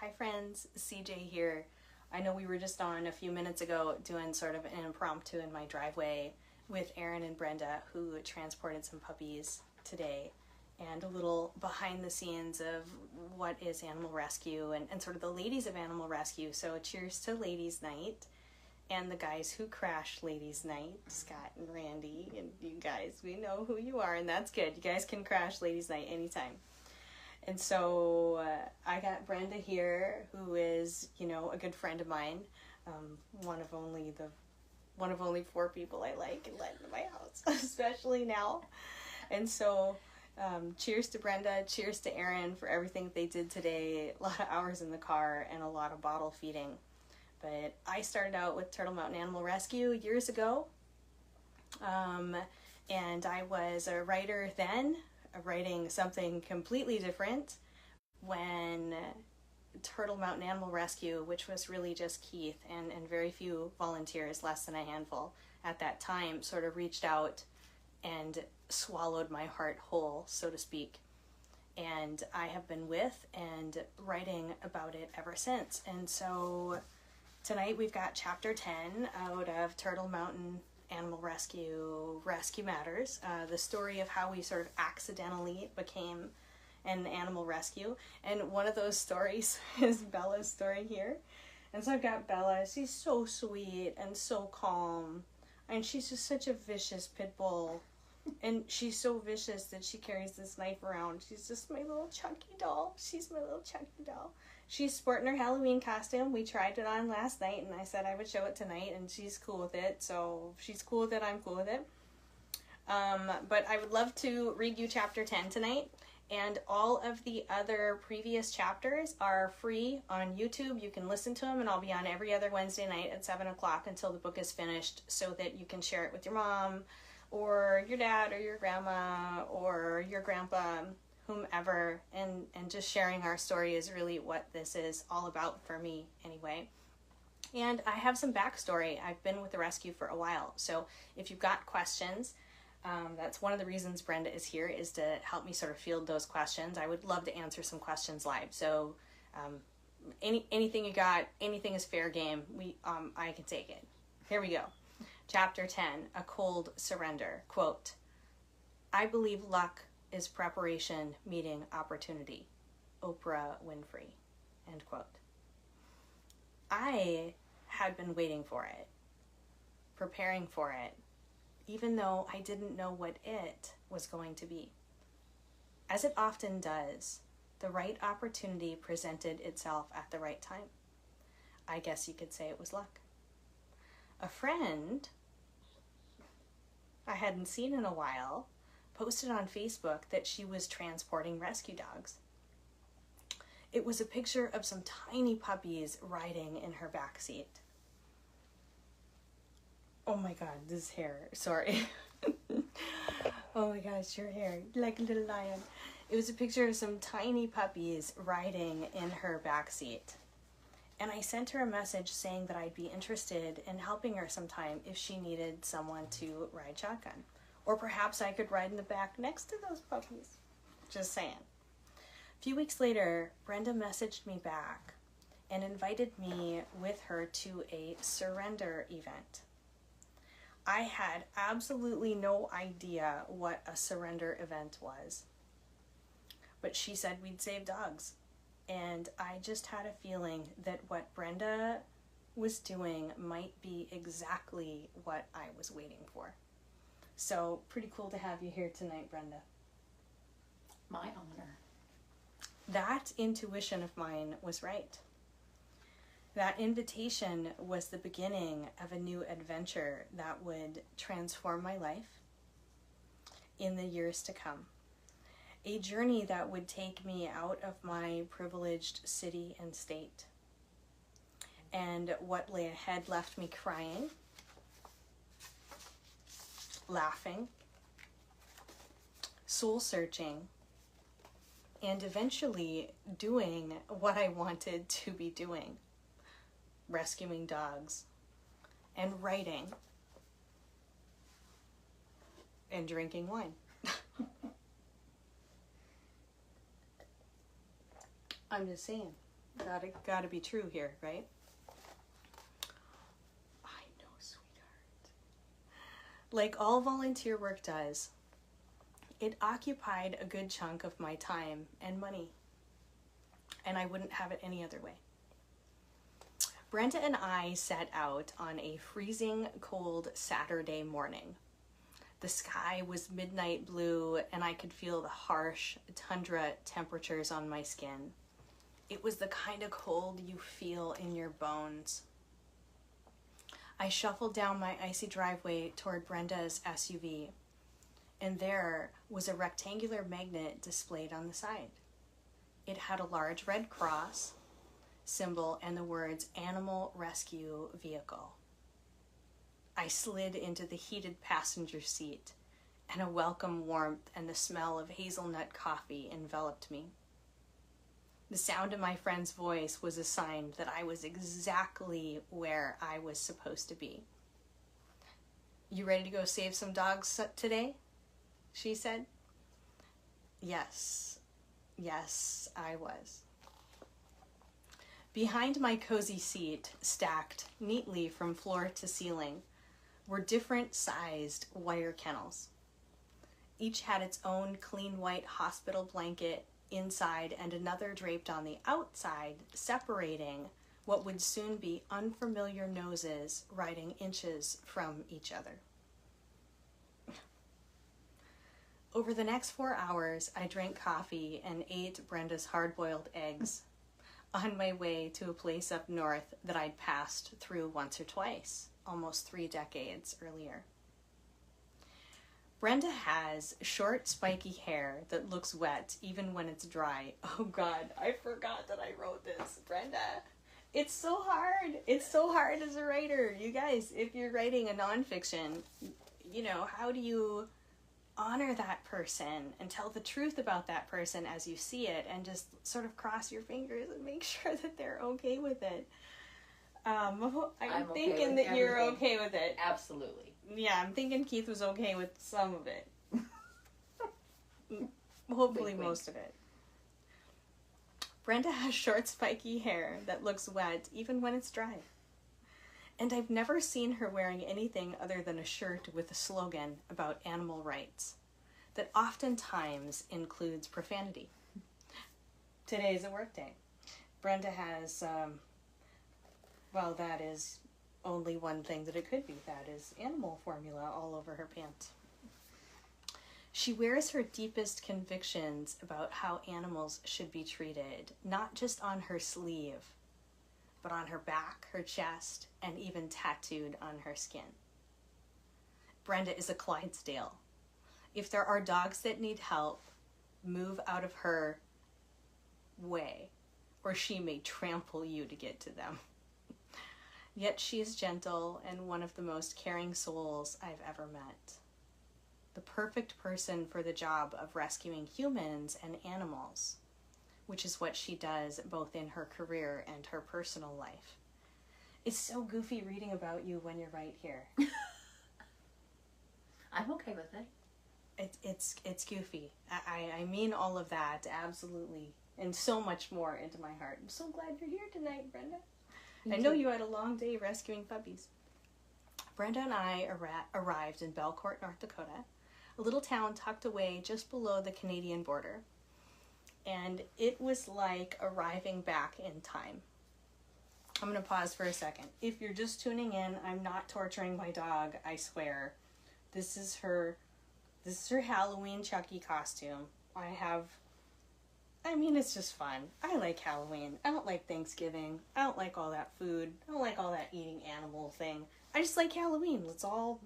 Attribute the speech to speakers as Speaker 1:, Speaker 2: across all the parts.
Speaker 1: Hi friends, CJ here. I know we were just on a few minutes ago doing sort of an impromptu in my driveway with Erin and Brenda, who transported some puppies today, and a little behind the scenes of what is animal rescue and sort of the ladies of animal rescue. So cheers to ladies night and the guys who crashed ladies night, Scott and Randy, and you guys, we know who you are, and that's good. You guys can crash ladies night anytime. And so I got Brenda here, who is, a good friend of mine, one of only 4 people I like and let into my house, especially now. And so cheers to Brenda, cheers to Erin for everything they did today. A lot of hours in the car and a lot of bottle feeding. But I started out with Turtle Mountain Animal Rescue years ago, and I was a writer then, writing something completely different when Turtle Mountain Animal Rescue, which was really just Keith and very few volunteers, less than a handful at that time, sort of reached out and swallowed my heart whole, so to speak. And I have been with and writing about it ever since. And so tonight we've got chapter 10 out of Turtle Mountain Animal Rescue Matters, the story of how we sort of accidentally became an animal rescue. And one of those stories is Bella's story here. And so I've got Bella. She's so sweet and so calm, and she's just such a vicious pit bull. And she's so vicious that she carries this knife around. She's just my little Chucky doll. She's my little Chucky doll. She's sporting her Halloween costume. We tried it on last night, and I said I would show it tonight, and she's cool with it. So if she's cool with it, I'm cool with it. But I would love to read you chapter 10 tonight. And all of the other previous chapters are free on YouTube. You can listen to them, and I'll be on every other Wednesday night at 7 o'clock until the book is finished, so that you can share it with your mom or your dad or your grandma or your grandpa, whomever, and just sharing our story is really what this is all about for me anyway. And I have some backstory. I've been with the rescue for a while, so if you've got questions, that's one of the reasons Brenda is here, is to help me sort of field those questions. I would love to answer some questions live, so anything you got, anything is fair game. I can take it. Here we go. Chapter 10, A Cold Surrender. Quote, "I believe luck is preparation meeting opportunity." Oprah Winfrey. End quote. I had been waiting for it, preparing for it, even though I didn't know what it was going to be. As it often does, the right opportunity presented itself at the right time. I guess you could say it was luck. A friend I hadn't seen in a while posted on Facebook that she was transporting rescue dogs. It was a picture of some tiny puppies riding in her back seat. Oh my god, this hair, sorry. Oh my gosh, your hair, like a little lion. It was a picture of some tiny puppies riding in her back seat. And I sent her a message saying that I'd be interested in helping her sometime if she needed someone to ride shotgun. Or perhaps I could ride in the back next to those puppies. Just saying. A few weeks later, Brenda messaged me back and invited me with her to a surrender event. I had absolutely no idea what a surrender event was. But she said we'd save dogs. And I just had a feeling that what Brenda was doing might be exactly what I was waiting for. So, pretty cool to have you here tonight, Brenda.
Speaker 2: My honor.
Speaker 1: That intuition of mine was right. That invitation was the beginning of a new adventure that would transform my life in the years to come. A journey that would take me out of my privileged city and state. And what lay ahead left me crying, laughing, soul-searching, and eventually doing what I wanted to be doing. Rescuing dogs, and writing, and drinking wine. I'm just saying. Gotta be true here, right? I know, sweetheart. Like all volunteer work does, it occupied a good chunk of my time and money, and I wouldn't have it any other way. Brenda and I set out on a freezing cold Saturday morning. The sky was midnight blue, and I could feel the harsh tundra temperatures on my skin. It was the kind of cold you feel in your bones. I shuffled down my icy driveway toward Brenda's SUV, and there was a rectangular magnet displayed on the side. It had a large red cross symbol and the words Animal Rescue Vehicle. I slid into the heated passenger seat, and a welcome warmth and the smell of hazelnut coffee enveloped me. The sound of my friend's voice was a sign that I was exactly where I was supposed to be. "You ready to go save some dogs today?" she said. Yes, I was. Behind my cozy seat, stacked neatly from floor to ceiling, were different sized wire kennels. Each had its own clean white hospital blanket inside and another draped on the outside, separating what would soon be unfamiliar noses riding inches from each other. Over the next 4 hours, I drank coffee and ate Brenda's hard-boiled eggs on my way to a place up north that I'd passed through once or twice, almost 3 decades earlier. Brenda has short, spiky hair that looks wet even when it's dry. Oh God, I forgot that I wrote this. Brenda, it's so hard. It's so hard as a writer. You guys, if you're writing a nonfiction, how do you honor that person and tell the truth about that person as you see it and just sort of cross your fingers and make sure that they're okay with it? I'm thinking that you're okay with it.
Speaker 2: Absolutely.
Speaker 1: Yeah, I'm thinking Keith was okay with some of it. Hopefully most of it. Brenda has short, spiky hair that looks wet even when it's dry. And I've never seen her wearing anything other than a shirt with a slogan about animal rights that oftentimes includes profanity. Today's a work day. Brenda has, that is only one thing that it could be. That is animal formula all over her pants. She wears her deepest convictions about how animals should be treated, not just on her sleeve, but on her back, her chest, and even tattooed on her skin. Brenda is a Clydesdale. If there are dogs that need help, move out of her way, or she may trample you to get to them. Yet she is gentle and one of the most caring souls I've ever met. The perfect person for the job of rescuing humans and animals, which is what she does both in her career and her personal life. It's so goofy reading about you when you're right here.
Speaker 2: I'm okay with it.
Speaker 1: It's goofy. I mean all of that, absolutely, and so much more into my heart. I'm so glad you're here tonight, Brenda. I know you had a long day rescuing puppies. Brenda and I arrived in Belcourt, North Dakota, a little town tucked away just below the Canadian border. And it was like arriving back in time. I'm going to pause for a second. If you're just tuning in, I'm not torturing my dog, I swear. This is her Halloween Chucky costume. It's just fun. I like Halloween. I don't like Thanksgiving. I don't like all that food. I don't like all that eating animal thing. I just like Halloween. Let's all,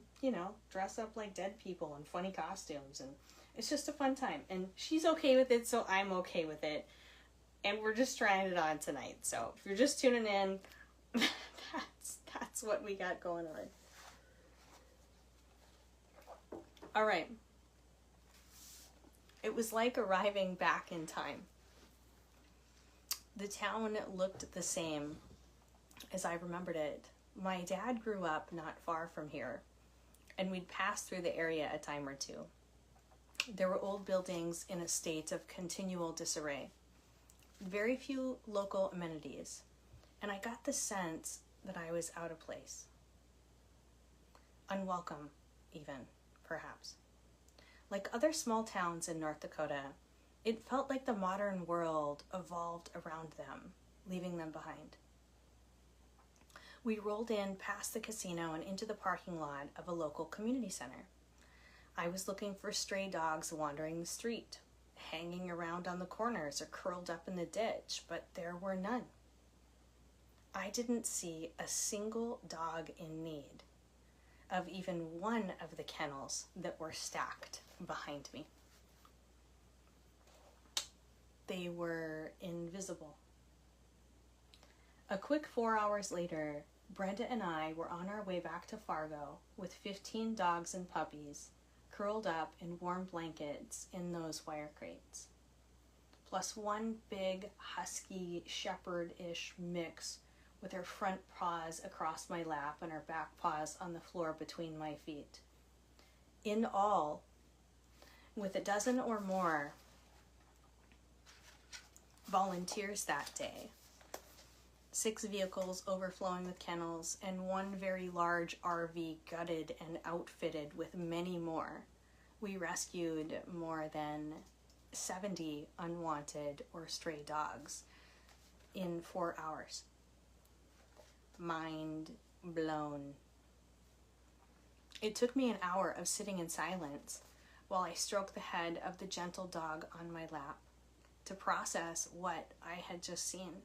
Speaker 1: dress up like dead people in funny costumes. And it's just a fun time. And she's okay with it, so I'm okay with it. And we're just trying it on tonight. So if you're just tuning in, that's what we got going on. All right. It was like arriving back in time. The town looked the same as I remembered it. My dad grew up not far from here, and we'd passed through the area a time or two. There were old buildings in a state of continual disarray. very few local amenities, and I got the sense that I was out of place. Unwelcome, even, perhaps. Like other small towns in North Dakota, it felt like the modern world evolved around them, leaving them behind. We rolled in past the casino and into the parking lot of a local community center. I was looking for stray dogs wandering the street, hanging around on the corners or curled up in the ditch, but there were none. I didn't see a single dog in need of even one of the kennels that were stacked behind me. They were invisible. A quick 4 hours later, Brenda and I were on our way back to Fargo with 15 dogs and puppies curled up in warm blankets in those wire crates, plus one big husky shepherd-ish mix with her front paws across my lap and her back paws on the floor between my feet. In all, with a dozen or more volunteers that day, 6 vehicles overflowing with kennels, and one very large RV gutted and outfitted with many more, we rescued more than 70 unwanted or stray dogs in 4 hours. Mind blown. It took me an hour of sitting in silence while I stroked the head of the gentle dog on my lap to process what I had just seen.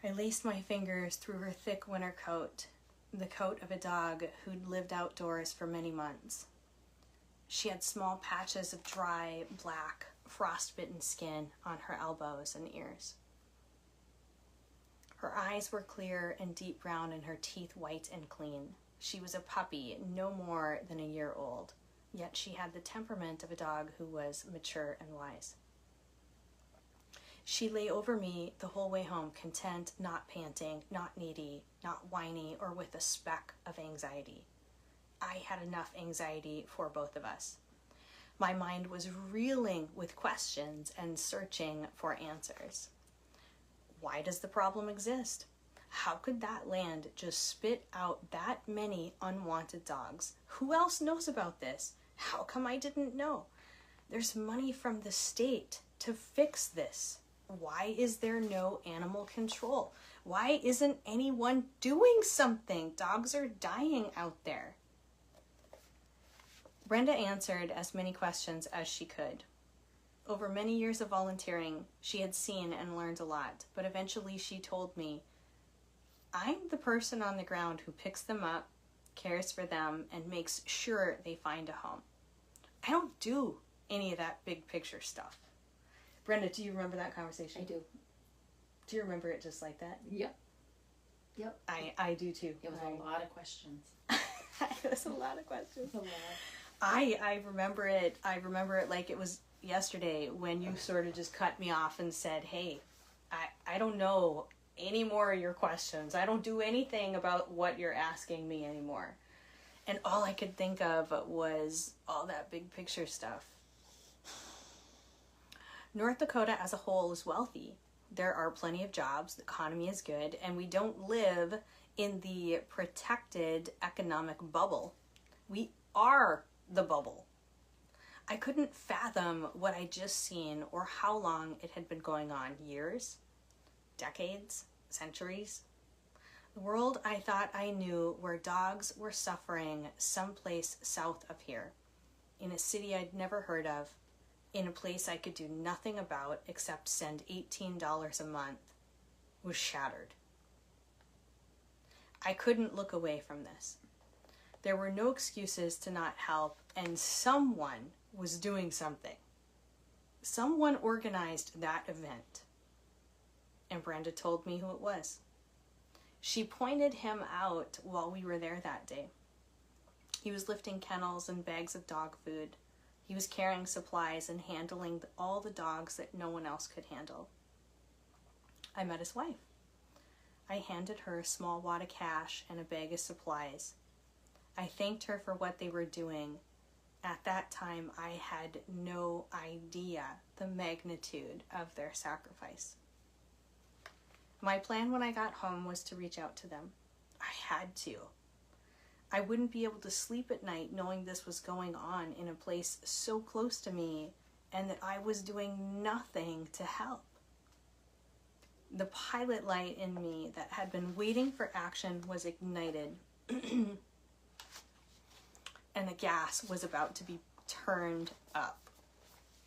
Speaker 1: I laced my fingers through her thick winter coat, the coat of a dog who'd lived outdoors for many months. She had small patches of dry, black, frost-bitten skin on her elbows and ears. Her eyes were clear and deep brown and her teeth white and clean. She was a puppy, no more than a year old, yet she had the temperament of a dog who was mature and wise. She lay over me the whole way home, content, not panting, not needy, not whiny, or with a speck of anxiety. I had enough anxiety for both of us. My mind was reeling with questions and searching for answers. Why does the problem exist? How could that land just spit out that many unwanted dogs? Who else knows about this? How come I didn't know? There's money from the state to fix this. Why is there no animal control? Why isn't anyone doing something? Dogs are dying out there. Brenda answered as many questions as she could. Over many years of volunteering, she had seen and learned a lot, but eventually she told me, I'm the person on the ground who picks them up, cares for them, and makes sure they find a home. I don't do any of that big picture stuff. Brenda, do you remember that conversation?
Speaker 2: I do.
Speaker 1: Do you remember it just like that?
Speaker 2: Yep.
Speaker 1: I do too.
Speaker 2: It was a lot of questions.
Speaker 1: It was a lot of questions.
Speaker 2: A lot.
Speaker 1: I remember it like it was yesterday when you sort of just cut me off and said, hey, I don't know any more of your questions. I don't do anything about what you're asking me anymore. And all I could think of was all that big picture stuff. North Dakota as a whole is wealthy. There are plenty of jobs, the economy is good, and we don't live in the protected economic bubble. We are the bubble. I couldn't fathom what I'd just seen or how long it had been going on. Years? Decades? Centuries? The world I thought I knew where dogs were suffering someplace south of here, in a city I'd never heard of, in a place I could do nothing about except send $18 a month, was shattered. I couldn't look away from this. There were no excuses to not help, and someone was doing something. Someone organized that event. And Brenda told me who it was. She pointed him out while we were there that day. He was lifting kennels and bags of dog food. He was carrying supplies and handling all the dogs that no one else could handle. I met his wife. I handed her a small wad of cash and a bag of supplies. I thanked her for what they were doing, at that time, I had no idea the magnitude of their sacrifice. My plan when I got home was to reach out to them. I had to. I wouldn't be able to sleep at night knowing this was going on in a place so close to me and that I was doing nothing to help. The pilot light in me that had been waiting for action was ignited. And the gas was about to be turned up.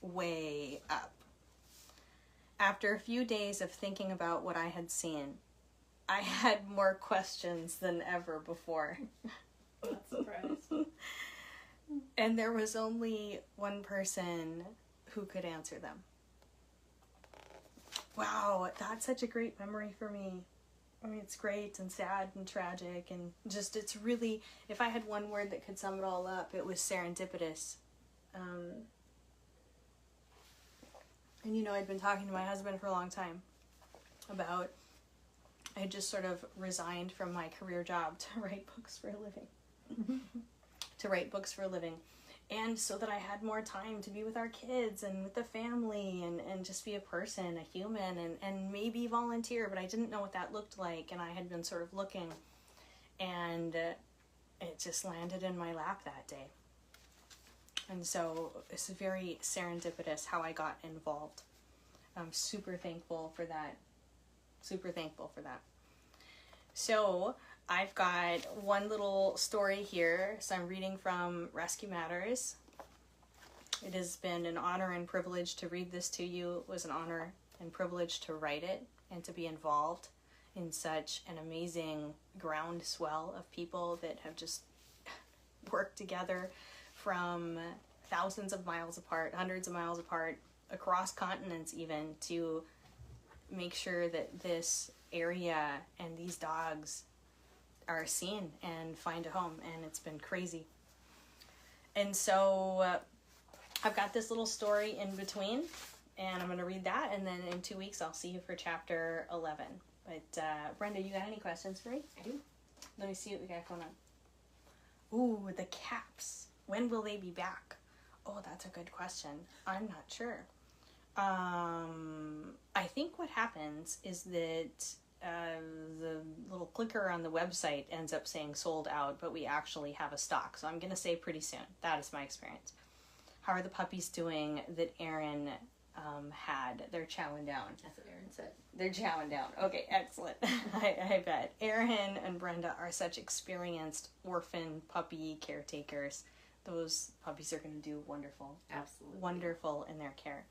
Speaker 1: Way up. After a few days of thinking about what I had seen, I had more questions than ever before.
Speaker 2: Not surprised.
Speaker 1: And there was only one person who could answer them. Wow, that's such a great memory for me. I mean, it's great and sad and tragic and just, it's really, if I had one word that could sum it all up, it was serendipitous. And you know, I'd been talking to my husband for a long time about, I had just sort of resigned from my career job to write books for a living. To write books for a living. And so that I had more time to be with our kids and with the family and just be a person, a human, and maybe volunteer, but I didn't know what that looked like, and I had been sort of looking, and it just landed in my lap that day. And so it's very serendipitous how I got involved. I'm super thankful for that. Super thankful for that. So I've got one little story here. So I'm reading from Rescue Matters. It has been an honor and privilege to read this to you. It was an honor and privilege to write it and to be involved in such an amazing groundswell of people that have just worked together from thousands of miles apart, hundreds of miles apart, across continents even, to make sure that this area and these dogs are seen and find a home, and it's been crazy. And so I've got this little story in between, and I'm going to read that, and then in 2 weeks I'll see you for chapter 11. But Brenda, you got any questions for me?
Speaker 2: I do.
Speaker 1: Let me see what we got going on. Ooh, the caps. When will they be back? Oh, that's a good question. I'm not sure. I think what happens is that the little clicker on the website ends up saying sold out, but we actually have a stock. So I'm going to say pretty soon. That is my experience. How are the puppies doing that Erin had? They're chowing down.
Speaker 2: That's what Erin said.
Speaker 1: They're chowing down. Okay, excellent. I bet. Erin and Brenda are such experienced orphan puppy caretakers. Those puppies are going to do wonderful.
Speaker 2: Absolutely.
Speaker 1: Wonderful in their care.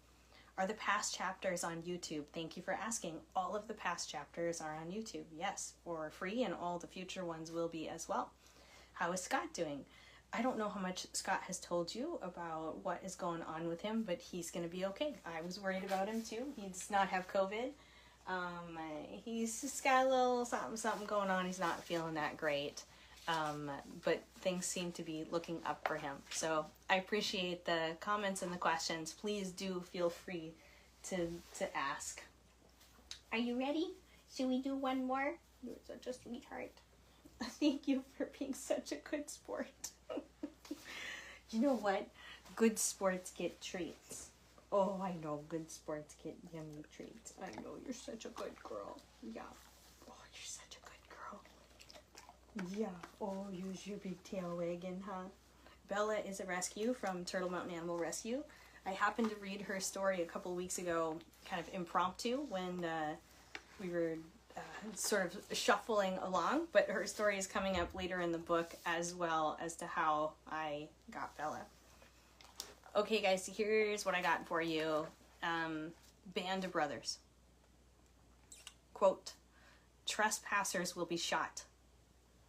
Speaker 1: Are the past chapters on YouTube? Thank you for asking. All of the past chapters are on YouTube, yes, for free, and all the future ones will be as well. How is Scott doing? I don't know how much Scott has told you about what is going on with him, but he's going to be okay. I was worried about him too. He does not have COVID. He's just got a little something going on. He's not feeling that great. But things seem to be looking up for him. So I appreciate the comments and the questions. Please do feel free to ask. Are you ready? Should we do one more? You're such a sweetheart. Thank you for being such a good sport. You know what? Good sports get treats. Oh, I know. Good sports get yummy treats. I know. You're such a good girl. Yeah. Oh, you're such a good girl. Yeah. Oh, use your big tail wagging, huh? Bella is a rescue from Turtle Mountain Animal Rescue. I happened to read her story a couple of weeks ago, kind of impromptu, when we were sort of shuffling along, but her story is coming up later in the book as well as to how I got Bella. Okay, guys, here's what I got for you. Band of Brothers. Quote, "Trespassers will be shot,"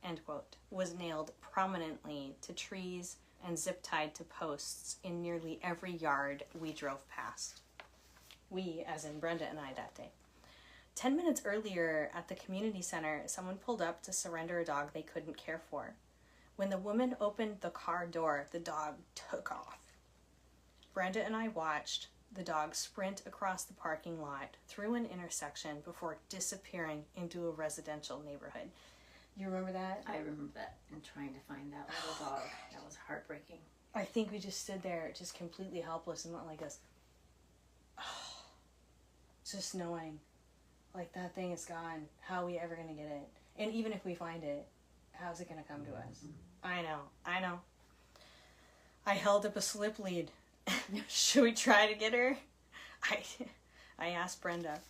Speaker 1: end quote, was nailed prominently to trees and zip-tied to posts in nearly every yard we drove past. We, as in Brenda and I, that day. 10 minutes earlier at the community center, someone pulled up to surrender a dog they couldn't care for. When the woman opened the car door, the dog took off. Brenda and I watched the dog sprint across the parking lot through an intersection before disappearing into a residential neighborhood. You remember that?
Speaker 2: I remember that, and trying to find that little dog. That was heartbreaking.
Speaker 1: I think we just stood there just completely helpless and went like this. Just knowing, like, that thing is gone. How are we ever going to get it? And even if we find it, how's it going to come to us? I know. I held up a slip lead. Should we try to get her? I asked Brenda.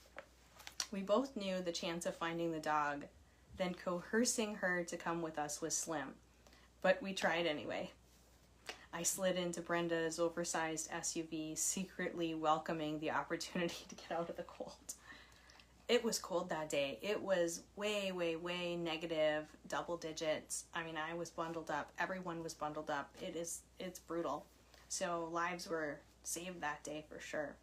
Speaker 1: We both knew the chance of finding the dog, then coercing her to come with us was slim. But we tried anyway. I slid into Brenda's oversized SUV, secretly welcoming the opportunity to get out of the cold. It was cold that day. It was way, way, way negative, double digits. I mean, I was bundled up. Everyone was bundled up. It's brutal. So lives were saved that day for sure.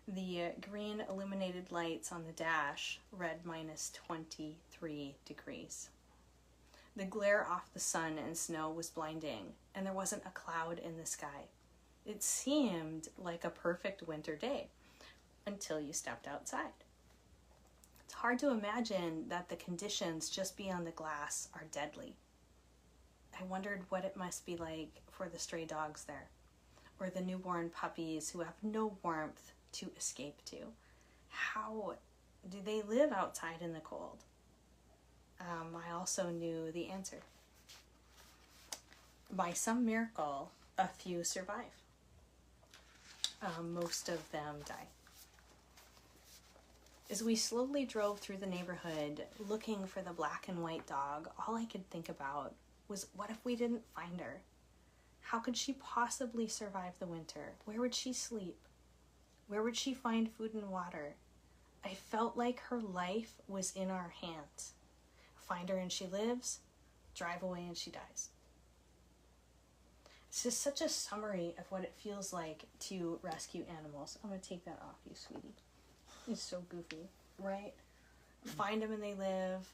Speaker 1: The green illuminated lights on the dash read -23 degrees. The glare off the sun and snow was blinding, and there wasn't a cloud in the sky. It seemed like a perfect winter day until you stepped outside. It's hard to imagine that the conditions just beyond the glass are deadly. I wondered what it must be like for the stray dogs there, or the newborn puppies who have no warmth to escape to. How do they live outside in the cold? I also knew the answer. By some miracle, a few survive. Most of them die. As we slowly drove through the neighborhood looking for the black and white dog, all I could think about was, what if we didn't find her? How could she possibly survive the winter? Where would she sleep? Where would she find food and water? I felt like her life was in our hands. Find her and she lives, drive away and she dies. It's just such a summary of what it feels like to rescue animals. I'm going to take that off you, sweetie. It's so goofy, right? Find them and they live,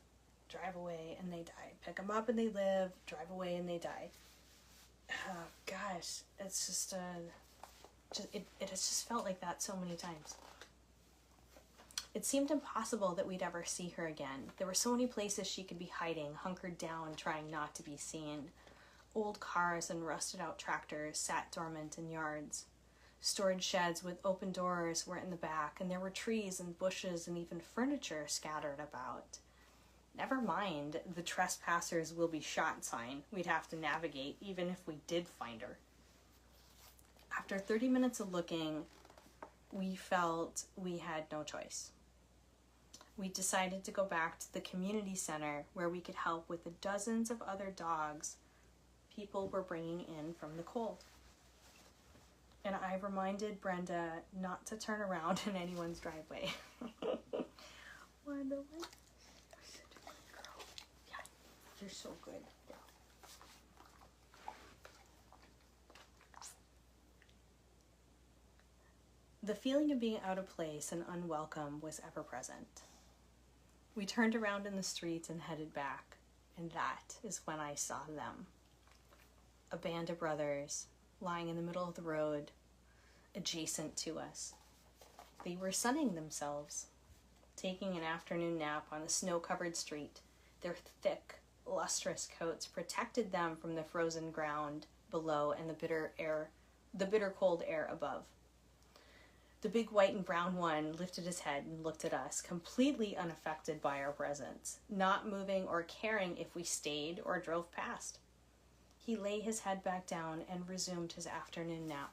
Speaker 1: drive away and they die. Pick them up and they live, drive away and they die. Oh, gosh, it's just it has just felt like that so many times. It seemed impossible that we'd ever see her again. There were so many places she could be hiding, hunkered down, trying not to be seen. Old cars and rusted-out tractors sat dormant in yards. Storage sheds with open doors were in the back, and there were trees and bushes and even furniture scattered about. Never mind the trespassers will be shot sign we'd have to navigate even if we did find her. After 30 minutes of looking, we felt we had no choice. We decided to go back to the community center where we could help with the dozens of other dogs people were bringing in from the cold. And I reminded Brenda not to turn around in anyone's driveway. Wanda, you're such a good girl. Yeah, you're so good. Yeah. The feeling of being out of place and unwelcome was ever present. We turned around in the street and headed back, and that is when I saw them. A band of brothers lying in the middle of the road, adjacent to us. They were sunning themselves, taking an afternoon nap on the snow-covered street. Their thick, lustrous coats protected them from the frozen ground below and the bitter cold air above. The big white and brown one lifted his head and looked at us, completely unaffected by our presence, not moving or caring if we stayed or drove past. He lay his head back down and resumed his afternoon nap.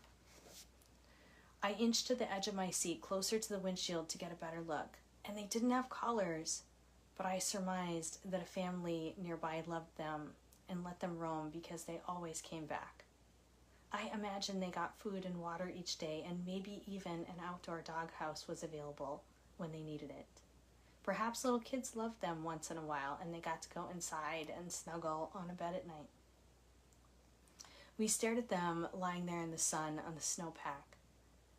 Speaker 1: I inched to the edge of my seat, closer to the windshield to get a better look, and they didn't have collars, but I surmised that a family nearby loved them and let them roam because they always came back. I imagine they got food and water each day, and maybe even an outdoor doghouse was available when they needed it. Perhaps little kids loved them once in a while, and they got to go inside and snuggle on a bed at night. We stared at them lying there in the sun on the snowpack.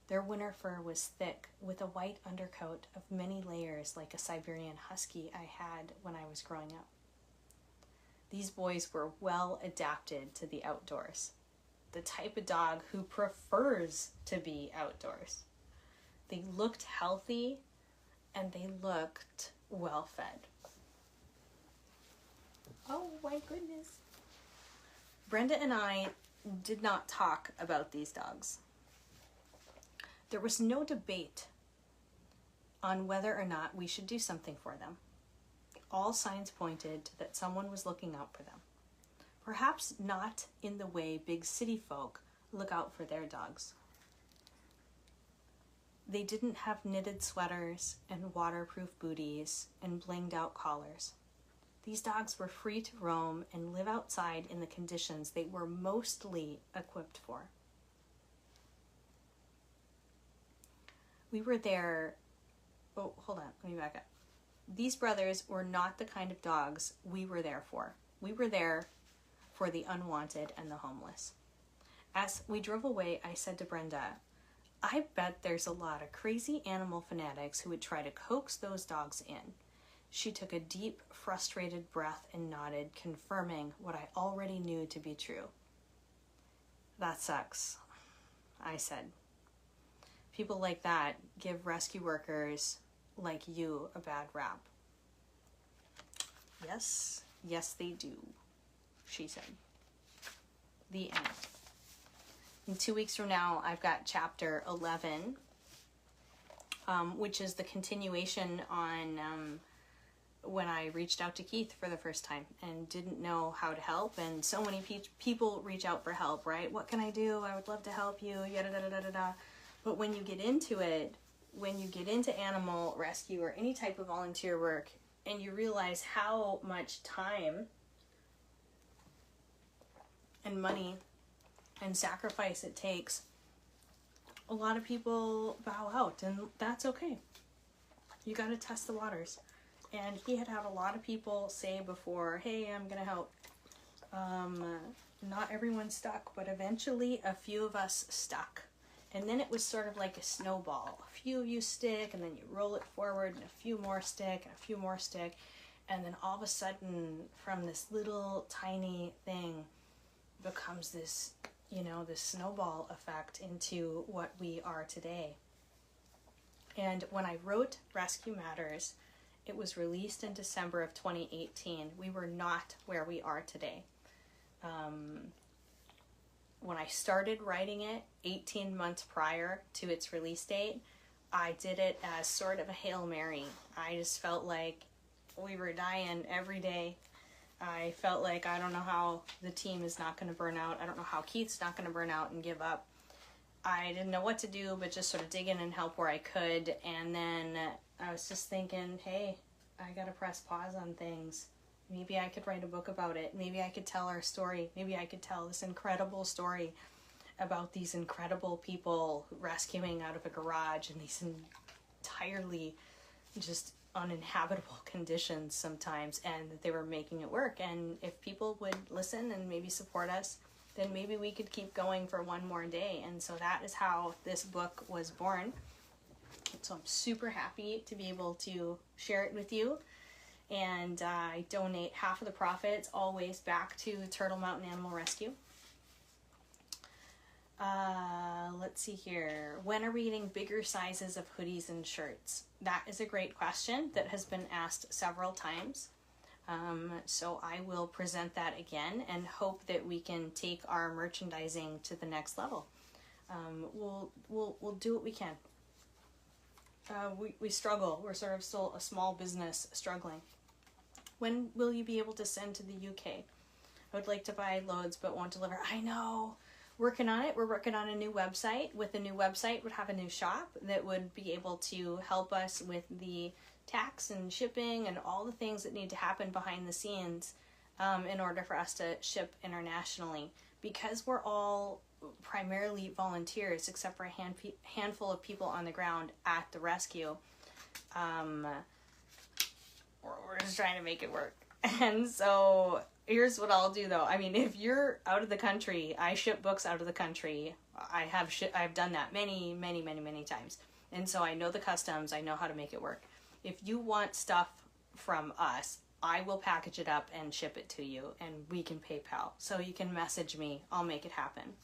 Speaker 1: Their winter fur was thick, with a white undercoat of many layers like a Siberian husky I had when I was growing up. These boys were well adapted to the outdoors. The type of dog who prefers to be outdoors. They looked healthy and they looked well fed. Oh my goodness. Brenda and I did not talk about these dogs. There was no debate on whether or not we should do something for them. All signs pointed that someone was looking out for them. Perhaps not in the way big city folk look out for their dogs. They didn't have knitted sweaters and waterproof booties and blinged out collars. These dogs were free to roam and live outside in the conditions they were mostly equipped for. We were there. Oh, hold on. Let me back up. These brothers were not the kind of dogs we were there for. We were there for the unwanted and the homeless. As we drove away, I said to Brenda, I bet there's a lot of crazy animal fanatics who would try to coax those dogs in. She took a deep, frustrated breath and nodded, confirming what I already knew to be true. That sucks, I said. People like that give rescue workers like you a bad rap. Yes, they do, she said. The end. In 2 weeks from now, I've got chapter 11, which is the continuation on when I reached out to Keith for the first time and didn't know how to help. And so many people reach out for help, right? What can I do? I would love to help you, yada, da, da, da, da, da. But when you get into it, when you get into animal rescue or any type of volunteer work, and you realize how much time and money and sacrifice it takes, a lot of people bow out, and that's okay. You got to test the waters. And he had a lot of people say before, hey, I'm going to help. Not everyone stuck, but eventually a few of us stuck. And then it was sort of like a snowball. A few of you stick, and then you roll it forward, and a few more stick, and a few more stick. And then all of a sudden, from this little tiny thing, becomes this, this snowball effect into what we are today. And when I wrote Rescue Matters, it was released in December of 2018. We were not where we are today. When I started writing it 18 months prior to its release date, I did it as sort of a Hail Mary. I just felt like we were dying every day. I felt like I don't know how the team is not going to burn out. I don't know how Keith's not going to burn out and give up. I didn't know what to do, but just sort of dig in and help where I could. And then I was just thinking, hey, I got to press pause on things. Maybe I could write a book about it. Maybe I could tell our story. Maybe I could tell this incredible story about these incredible people rescuing out of a garage in these entirely just uninhabitable conditions sometimes, and that they were making it work. And if people would listen and maybe support us, then maybe we could keep going for one more day. And so that is how this book was born. So I'm super happy to be able to share it with you. And I donate half of the profits always back to Turtle Mountain Animal Rescue. Let's see here. When are we getting bigger sizes of hoodies and shirts? That is a great question that has been asked several times. So I will present that again and hope that we can take our merchandising to the next level. We'll do what we can. We struggle. We're sort of still a small business struggling. When will you be able to send to the UK? I would like to buy loads but won't deliver. I know. Working on it. We're working on a new website. With a new website, would have a new shop that would be able to help us with the tax and shipping and all the things that need to happen behind the scenes in order for us to ship internationally. Because we're all primarily volunteers, except for a handful of people on the ground at the rescue, we're just trying to make it work. And so here's what I'll do, though. I mean, if you're out of the country, I ship books out of the country. I've done that many, many, many, many times. And so I know the customs. I know how to make it work. If you want stuff from us, I will package it up and ship it to you, and we can PayPal. So you can message me. I'll make it happen.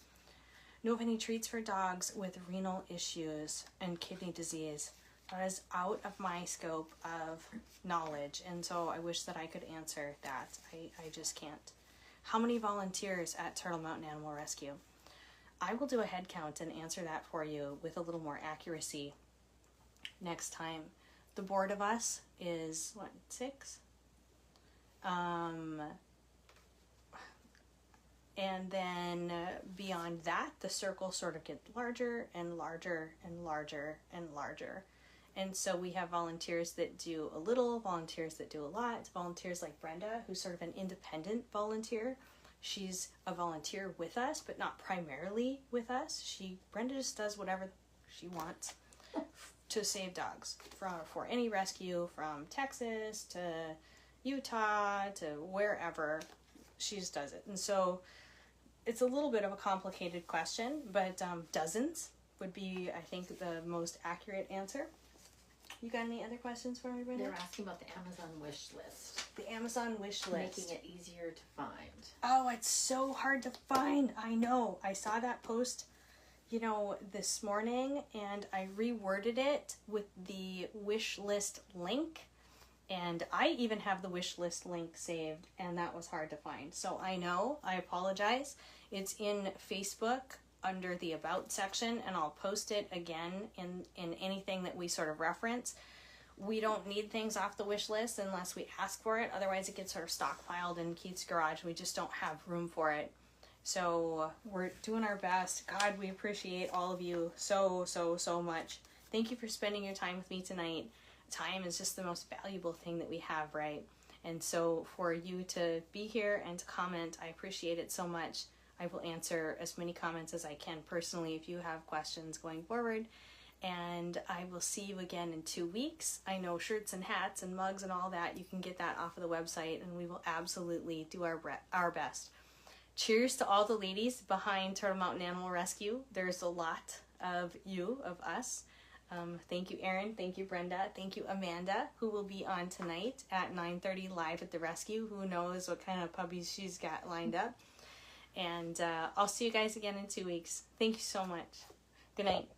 Speaker 1: Know of any treats for dogs with renal issues and kidney disease? That is out of my scope of knowledge, and so I wish that I could answer that. I just can't. How many volunteers at Turtle Mountain Animal Rescue? I will do a head count and answer that for you with a little more accuracy next time. The board of us is, 6? And then beyond that, the circle sort of gets larger and larger and larger and larger. And so we have volunteers that do a little, volunteers that do a lot, volunteers like Brenda, who's sort of an independent volunteer. She's a volunteer with us, but not primarily with us. Brenda just does whatever she wants to save dogs for any rescue, from Texas to Utah to wherever. She just does it. And so it's a little bit of a complicated question, but dozens would be, I think, the most accurate answer. You got any other questions for me, Brenda?
Speaker 2: They're asking about the Amazon wish list.
Speaker 1: The Amazon wish list.
Speaker 2: Making it easier to find.
Speaker 1: Oh, it's so hard to find. I know. I saw that post, this morning, and I reworded it with the wish list link. And I even have the wish list link saved, and that was hard to find. So I know, I apologize. It's in Facebook under the About section, and I'll post it again in anything that we sort of reference. We don't need things off the wish list unless we ask for it. Otherwise, it gets sort of stockpiled in Keith's garage. We just don't have room for it. So we're doing our best. God, we appreciate all of you so, so, so much. Thank you for spending your time with me tonight. Time is just the most valuable thing that we have, right? And so for you to be here and to comment, I appreciate it so much. I will answer as many comments as I can personally if you have questions going forward. And I will see you again in 2 weeks. I know shirts and hats and mugs and all that, you can get that off of the website, and we will absolutely do our best. Cheers to all the ladies behind Turtle Mountain Animal Rescue. There's a lot of us. Thank you, Erin. Thank you, Brenda. Thank you, Amanda, who will be on tonight at 9:30 live at the rescue. Who knows what kind of puppies she's got lined up. And I'll see you guys again in 2 weeks. Thank you so much. Good night.